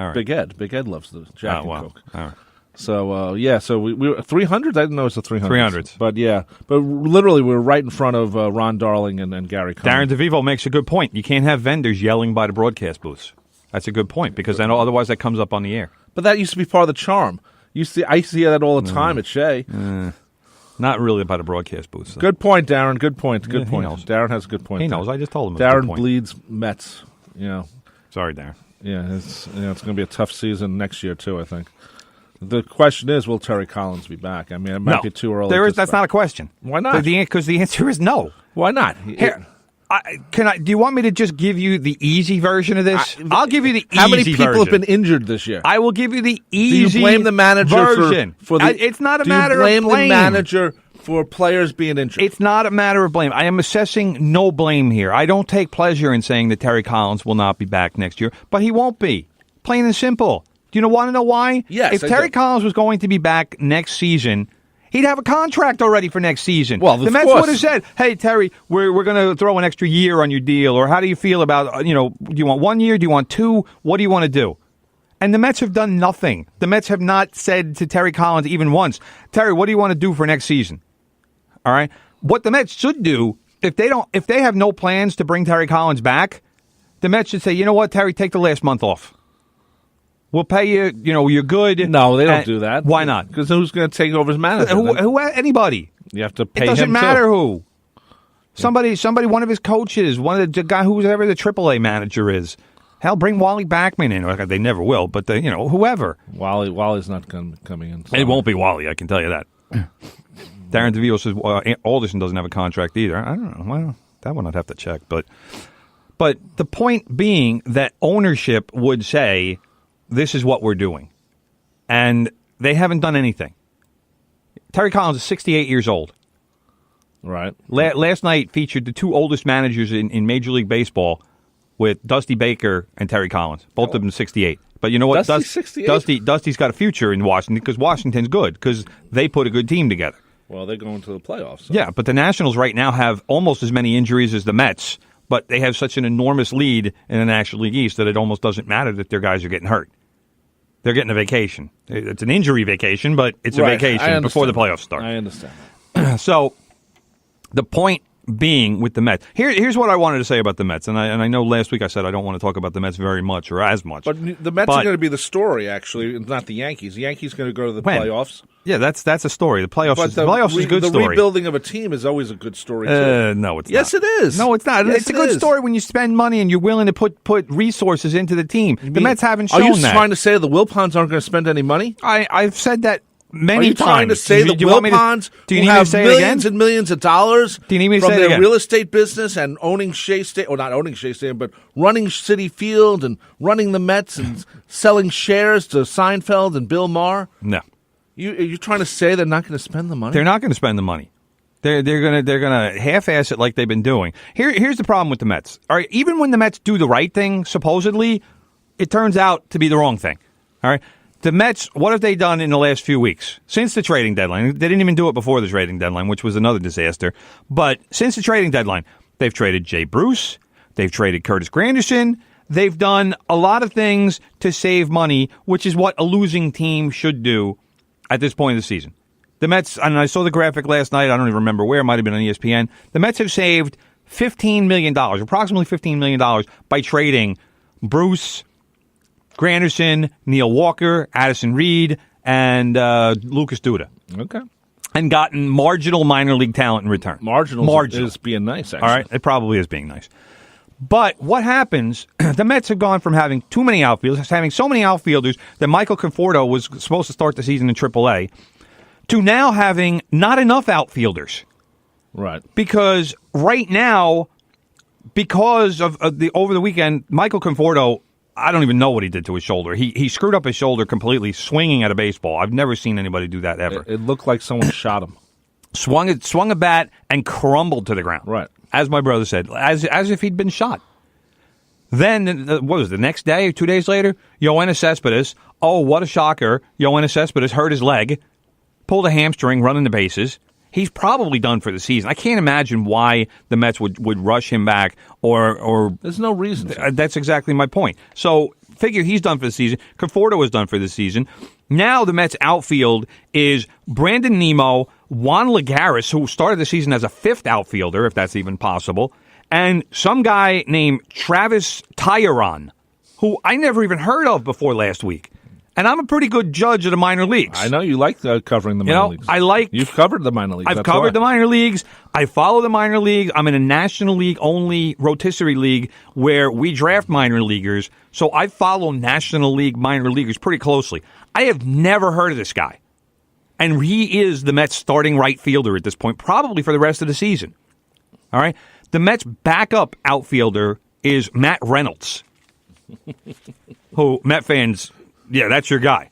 All right. Big Ed. Big Ed loves the Jack and Coke. All right. So, so we were 300s? I didn't know it was the 300s. 300s. But, yeah. But literally, we were right in front of Ron Darling and Gary Cohn. Darren DeVivo makes a good point. You can't have vendors yelling by the broadcast booths. That's a good point, because then otherwise that comes up on the air. But that used to be part of the charm. I see that all the time at Shea. Not really by the broadcast booths. Good point, Darren. Good point. Good point. Knows. Darren has a good point. He knows. I just told him. Darren bleeds Mets. Sorry, Darren. Yeah, it's going to be a tough season next year too, I think. The question is, will Terry Collins be back? I mean, it might be too early. That's not a question. Why not? Because the answer is no. Why not? Here, do you want me to just give you the easy version of this? I'll give you the easy version. How many people have been injured this year? I will give you the easy version. Do you blame the manager for the? It's not a matter of blame. Do you blame the manager for players being injured? It's not a matter of blame. I am assessing no blame here. I don't take pleasure in saying that Terry Collins will not be back next year, but he won't be. Plain and simple. Do you want to know why? Yes. If Terry Collins was going to be back next season, he'd have a contract already for next season. Well, the Mets would have said, "Hey, Terry, we're going to throw an extra year on your deal," or "How do you feel about, do you want 1 year? Do you want 2? What do you want to do?" And the Mets have done nothing. The Mets have not said to Terry Collins even once, "Terry, what do you want to do for next season?" All right. What the Mets should do, if they have no plans to bring Terry Collins back, the Mets should say, "You know what, Terry, take the last month off. We'll pay you, you're good." No, they don't do that. Why not? Because who's going to take over as manager? Anybody. You have to pay him. It doesn't matter too. who. Somebody, one of his coaches, one of the guy, whoever the AAA manager is. Hell, bring Wally Backman in. They never will, but whoever. Wally's not coming in. It won't be Wally, I can tell you that. Darren DeVito says Alderson doesn't have a contract either. I don't know. Well, that one I'd have to check. But the point being that ownership would say, this is what we're doing. And they haven't done anything. Terry Collins is 68 years old. Right. Last night featured the two oldest managers in Major League Baseball with Dusty Baker and Terry Collins. Both of them 68. But you know what? Dusty's 68? Dusty's got a future in Washington because Washington's good because they put a good team together. Well, they're going to the playoffs. So. Yeah, but the Nationals right now have almost as many injuries as the Mets, but they have such an enormous lead in the National League East that it almost doesn't matter that their guys are getting hurt. They're getting a vacation. It's an injury vacation, but it's a vacation before the playoffs start. I understand. So the point being with the Mets, here's what I wanted to say about the Mets, and I know last week I said I don't want to talk about the Mets very much or as much. But the Mets are going to be the story, actually, not the Yankees. The Yankees are going to go to the playoffs. Yeah, that's a story. The playoffs is a good story. The rebuilding of a team is always a good story, too. No, it's not. Yes, it is. No, it's not. Yes, it's a good story when you spend money and you're willing to put resources into the team. The Mets haven't shown that. Are you trying to say the Wilpons aren't going to spend any money? I've said that many times. Are you trying to say the Wilpons who have millions and millions of dollars from their real estate business and owning Shea Stadium, or not owning Shea Stadium, but running Citi Field and running the Mets and selling shares to Seinfeld and Bill Maher? No. You're trying to say they're not going to spend the money? They're not going to spend the money. They're gonna half-ass it like they've been doing. Here's the problem with the Mets. All right, even when the Mets do the right thing, supposedly, it turns out to be the wrong thing. All right, the Mets. What have they done in the last few weeks since the trading deadline? They didn't even do it before the trading deadline, which was another disaster. But since the trading deadline, they've traded Jay Bruce. They've traded Curtis Granderson. They've done a lot of things to save money, which is what a losing team should do at this point of the season. The Mets, and I saw the graphic last night, I don't even remember where, it might have been on ESPN. The Mets have saved $15 million, approximately $15 million, by trading Bruce, Granderson, Neil Walker, Addison Reed, and Lucas Duda. Okay. And gotten marginal minor league talent in return. Marginal is being nice, actually. All right, it probably is being nice. But what happens, the Mets have gone from having too many outfielders, having so many outfielders that Michael Conforto was supposed to start the season in AAA, to now having not enough outfielders. Right. Because right now, because of over the weekend, Michael Conforto, I don't even know what he did to his shoulder. He screwed up his shoulder completely swinging at a baseball. I've never seen anybody do that ever. It looked like someone shot him. Swung a bat and crumbled to the ground. Right. As my brother said, as if he'd been shot. Then, what was it, the next day or 2 days later? Yoenis Cespedes, oh, what a shocker. Yoenis Cespedes hurt his leg, pulled a hamstring running the bases. He's probably done for the season. I can't imagine why the Mets would rush him back or There's no reason. That's exactly my point. So, figure he's done for the season. Conforto was done for the season. Now the Mets outfield is Brandon Nimmo, Juan Lagares, who started the season as a fifth outfielder, if that's even possible, and some guy named Travis Tyron, who I never even heard of before last week. And I'm a pretty good judge of the minor leagues. I know you like covering the minor leagues. You've covered the minor leagues. I've covered the minor leagues. I follow the minor leagues. I'm in a National League only rotisserie league where we draft minor leaguers. So I follow National League minor leaguers pretty closely. I have never heard of this guy. And he is the Mets starting right fielder at this point, probably for the rest of the season. All right? The Mets backup outfielder is Matt Reynolds, who Met fans... Yeah, that's your guy.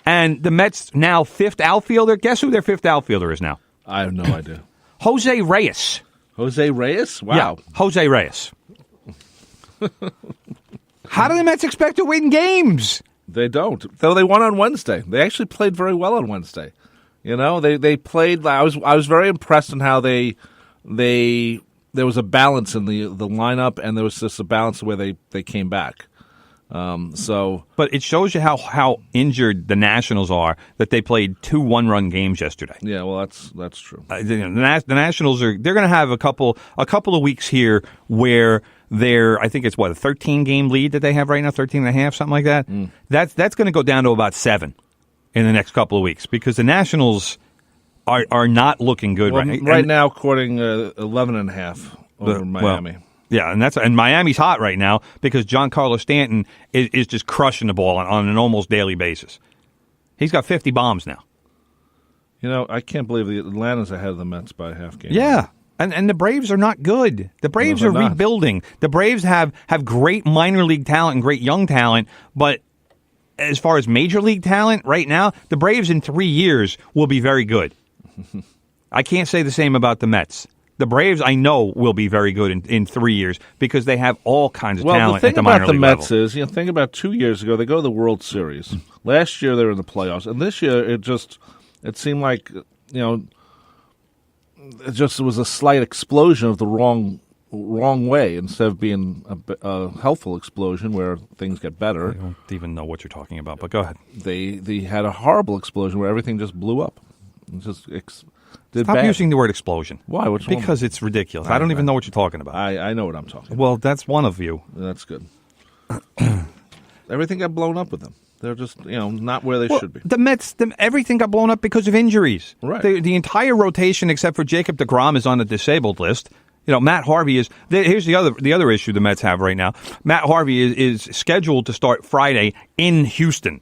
And the Mets now fifth outfielder. Guess who their fifth outfielder is now? I have no idea. Jose Reyes. Jose Reyes? Wow. Yeah, Jose Reyes. How do the Mets expect to win games? They don't. Though they won on Wednesday. They actually played very well on Wednesday. You know, they played. I was very impressed in how there was a balance in the lineup, and there was just a balance where they came back. But it shows you how injured the Nationals are that they played 2 one-run games yesterday. Yeah, well, that's true. The Nationals they're going to have a couple of weeks here where I think it's a 13-game lead that they have right now, 13 and a half, something like that. That's going to go down to about 7 in the next couple of weeks because the Nationals are not looking good right now, according 11 and a half over Miami. Well, yeah, and Miami's hot right now because Giancarlo Stanton is just crushing the ball on an almost daily basis. He's got 50 bombs now. You know, I can't believe the Atlanta's ahead of the Mets by a half game. Yeah, and the Braves are not good. The Braves are rebuilding. The Braves have great minor league talent and great young talent, but as far as major league talent right now, the Braves in 3 years will be very good. I can't say the same about the Mets. The Braves, I know, will be very good in 3 years because they have all kinds of talent at the minor league level. Well, the thing about the Mets is, think about 2 years ago, they go to the World Series. Last year, they were in the playoffs. And this year, it seemed like, it was a slight explosion of the wrong way instead of being a helpful explosion where things get better. I don't even know what you're talking about, but go ahead. They had a horrible explosion where everything just blew up. Stop using the word explosion. Why? What's wrong? Because it's ridiculous. I don't even know what you're talking about. I know what I'm talking about. Well, that's one of you. That's good. Everything got blown up with them. They're just, not where they should be. The Mets, everything got blown up because of injuries. Right. The entire rotation, except for Jacob deGrom, is on the disabled list. Matt Harvey is. Here's the other issue the Mets have right now. Matt Harvey is scheduled to start Friday in Houston.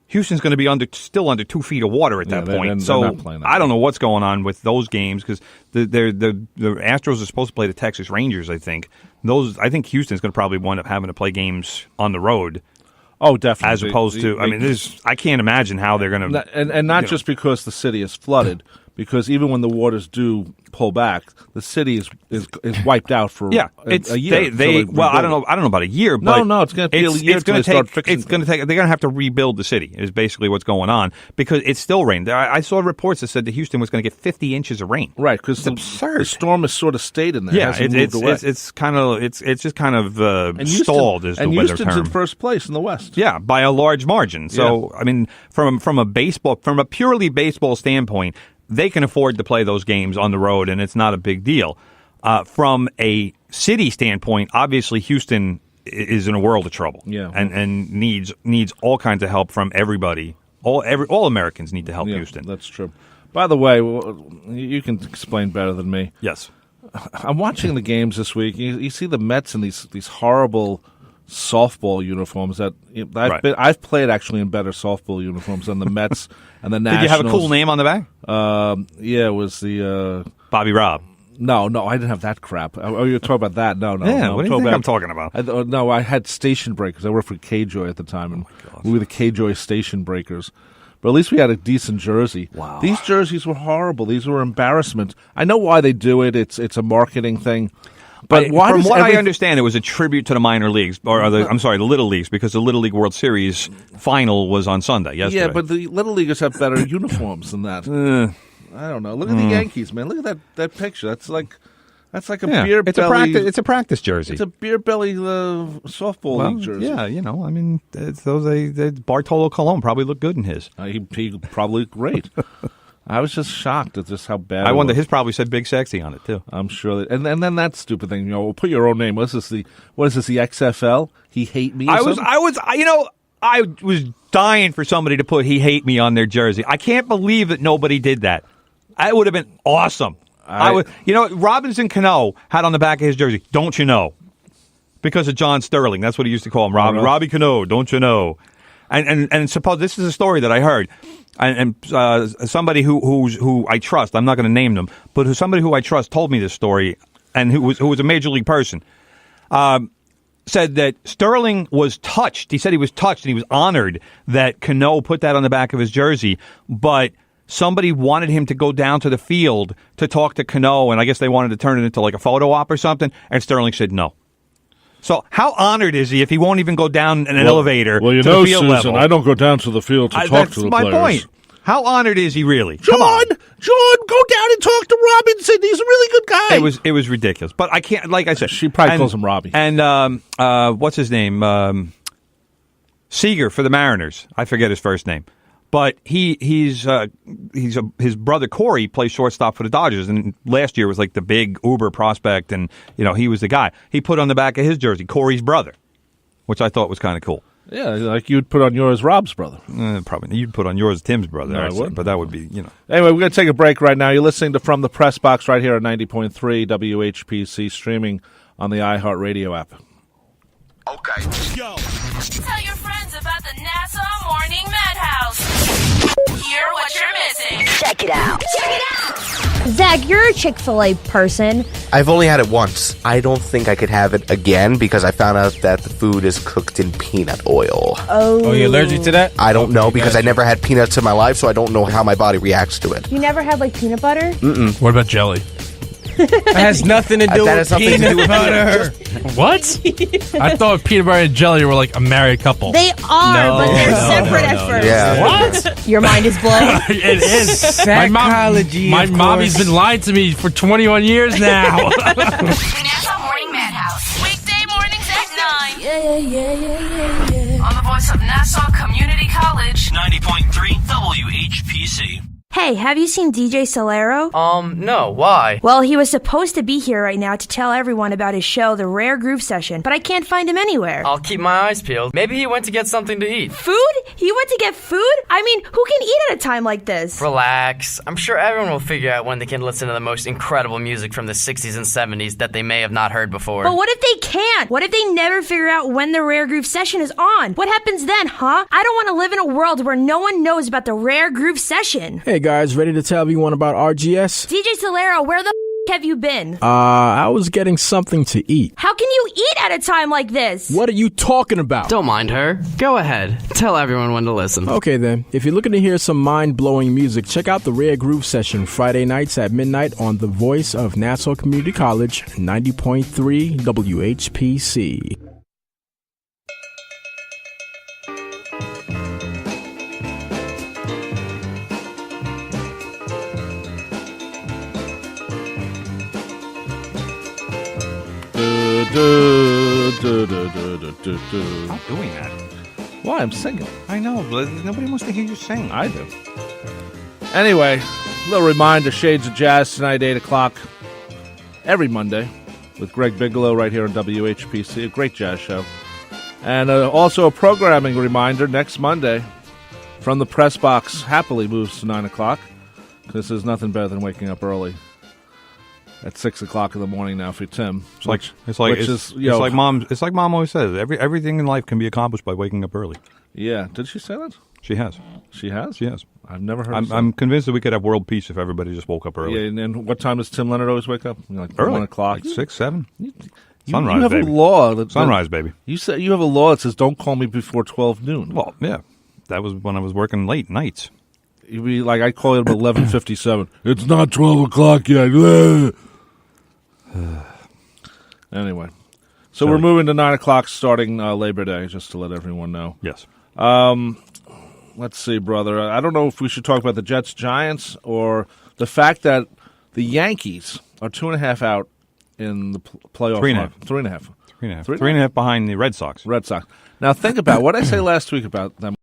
Houston's going to be still under 2 feet of water at that point. So I don't know what's going on with those games because the Astros are supposed to play the Texas Rangers. I think Houston's going to probably wind up having to play games on the road. Oh, definitely. As opposed to, I can't imagine how they're going to. And not just because the city is flooded, because even when the waters do pull back, the city is wiped out for a year. I don't know about a year. But no, it's going to be a year. It's going to take. They're going to have to rebuild the city. Is basically what's going on because it's still rained. I saw reports that said that Houston was going to get 50 inches of rain. Right, because the storm has sort of stayed in there. Yeah, it's just kind of stalled. And Houston's in first place in the West. Yeah, by a large margin. So from a purely baseball standpoint, they can afford to play those games on the road, and it's not a big deal. From a city standpoint, obviously Houston is in a world of trouble, and needs all kinds of help from everybody. All Americans need to help Houston. That's true. By the way, you can explain better than me. Yes, I'm watching the games this week. You see the Mets in these horrible softball uniforms that I've played actually in better softball uniforms than the Mets and the Nationals. Did you have a cool name on the back? Yeah, it was the Bobby Robb. No, I didn't have that crap. Oh, you're talking about that? No. Yeah, what do you think I'm talking about? I had station breakers. I worked for K-Joy at the time, and we were the K-Joy station breakers. But at least we had a decent jersey. Wow. These jerseys were horrible. These were embarrassment. I know why they do it. It's a marketing thing. But from what I understand, it was a tribute to the minor leagues, the Little Leagues, because the Little League World Series final was on Sunday yesterday. Yeah, but the Little Leaguers have better uniforms than that. I don't know. Look at the Yankees, man. Look at that picture. That's like That's like a beer belly. It's a practice jersey. It's a beer belly softball league jersey. Yeah, I mean, Bartolo Colon probably looked good in his. He probably looked great. I was just shocked at just how bad. I wonder his probably said "Big Sexy" on it too. I'm sure. And then that stupid thing. We'll put your own name. What is this? The XFL? He hate me. I was dying for somebody to put "He hate me" on their jersey. I can't believe that nobody did that. It would have been awesome. Robinson Cano had on the back of his jersey, "Don't you know?" Because of John Sterling. That's what he used to call him, Robbie. Robbie Cano, don't you know? And suppose this is a story that I heard, and somebody who I trust, I'm not going to name them, but somebody who I trust told me this story, and who was a major league person, said that Sterling was touched. He said he was touched and he was honored that Cano put that on the back of his jersey, but somebody wanted him to go down to the field to talk to Cano, and I guess they wanted to turn it into like a photo op or something, and Sterling said no. So how honored is he if he won't even go down in an elevator to the field Susan, level? I don't go down to the field to talk to the players. That's my point. How honored is he really? John, go down and talk to Robinson. He's a really good guy. It was ridiculous. But I can't, like I said. She probably calls him Robbie. And what's his name? Seager for the Mariners. I forget his first name. But his brother Corey plays shortstop for the Dodgers, and last year was like the big Uber prospect, and he was the guy. He put on the back of his jersey Corey's brother, which I thought was kind of cool. Yeah, like you'd put on yours Rob's brother. Probably you'd put on yours Tim's brother. No, I wouldn't. But that would be Anyway, we're going to take a break right now. You're listening to From the Press Box right here at 90.3 WHPC, streaming on the iHeartRadio app. Okay. Go. Tell your friends about the Nassau Morning Madhouse. Hear what you're missing. Check it out. Zach, you're a Chick-fil-A person. I've only had it once. I don't think I could have it again because I found out that the food is cooked in peanut oil. Oh, you're allergic to that? I don't know because I never had peanuts in my life, so I don't know how my body reacts to it. You never had like peanut butter? Mm-mm. What about jelly? That has nothing to do with peanut butter. What? I thought peanut butter and jelly were like a married couple. They are, but they're separate at first. Yeah. What? Your mind is blown. It is. Psychology. My mommy's been lying to me for 21 years now. The Nassau Morning Madhouse. Weekday mornings at 9. Yeah. On the voice of Nassau Community College. 90.3 WHPC. Hey, have you seen DJ Solero? No, why? Well, he was supposed to be here right now to tell everyone about his show, The Rare Groove Session, but I can't find him anywhere. I'll keep my eyes peeled. Maybe he went to get something to eat. Food? He went to get food? I mean, who can eat at a time like this? Relax. I'm sure everyone will figure out when they can listen to the most incredible music from the 60s and 70s that they may have not heard before. But what if they can't? What if they never figure out when the Rare Groove Session is on? What happens then, huh? I don't want to live in a world where no one knows about the Rare Groove Session. Hey guys, ready to tell everyone about RGS? DJ Solero, where the have you been? I was getting something to eat. How can you eat at a time like this? What are you talking about? Don't mind her. Go ahead. Tell everyone when to listen. Okay then. If you're looking to hear some mind-blowing music, check out the Rare Groove Session Friday nights at midnight on the voice of Nassau Community College, 90.3 WHPC. Stop doing that. Why? I'm singing. I know, but nobody wants to hear you sing. I do. Anyway, a little reminder, Shades of Jazz tonight, 8 o'clock, every Monday, with Greg Bigelow right here on WHPC, a great jazz show. And also a programming reminder, next Monday, From the Press Box happily moves to 9 o'clock. This is nothing better than waking up early. At 6 o'clock in the morning now for Tim. It's like mom always says. Everything in life can be accomplished by waking up early. Yeah. Did she say that? She has. She has? She has. I've never heard of I'm convinced that we could have world peace if everybody just woke up early. Yeah, and what time does Tim Leonard always wake up? Like early. 1 o'clock? Like 6, 7. Sunrise, you have baby. A law. Sunrise, baby. You have a law that says don't call me before 12 noon. Well, yeah. That was when I was working late nights. You'd be like, I call it at 11:57. It's not 12 o'clock yet. Anyway, so we're moving to 9 o'clock starting Labor Day, just to let everyone know. Yes. Let's see, brother. I don't know if we should talk about the Jets-Giants or the fact that the Yankees are 2.5 out in the playoff. 3.5. 3.5. 3.5. 3.5 behind the Red Sox. Red Sox. Now think about what I say last week about them.